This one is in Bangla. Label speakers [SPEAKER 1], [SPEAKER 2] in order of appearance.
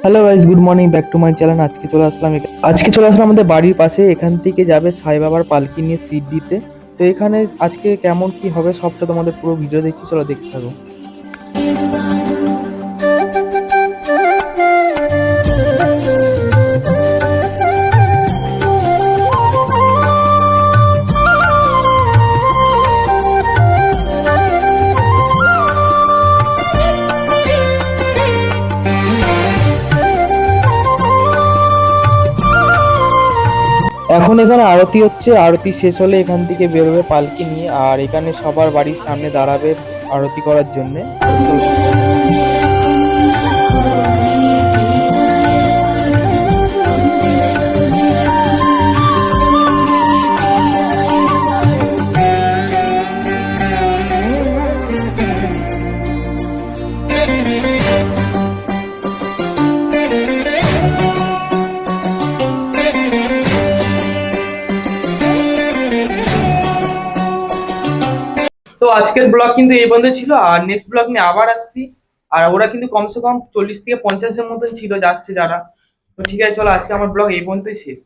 [SPEAKER 1] Hello guys, good morning, back to my channel. আজকে চলে আসলাম আমাদের বাড়ির পাশে। এখান থেকে যাবে সাই বাবার পালকি নিয়ে সিট দিতে। তো এখানে আজকে কেমন কি হবে সবটা তোমাদের পুরো ভিডিও দেখছি, চলো দেখতে থাকো। এখন এখানে আরতি হচ্ছে, আরতি শেষ হলে এখান থেকে বেরোবে পালকি নিয়ে, আর এখানে সবার বাড়ির সামনে দাঁড়াবে আরতি করার জন্য। তো আজকের ব্লগ কিন্তু এই পর্যন্ত ছিল, আর নেক্সট ব্লগ নিয়ে আবার আসছি। আর ওরা কিন্তু কমসে কম 40 থেকে 50-এর মতন ছিল যাচ্ছে যারা। তো ঠিক আছে, চলো আজকে আমার ব্লগ এই পর্যন্তই শেষ।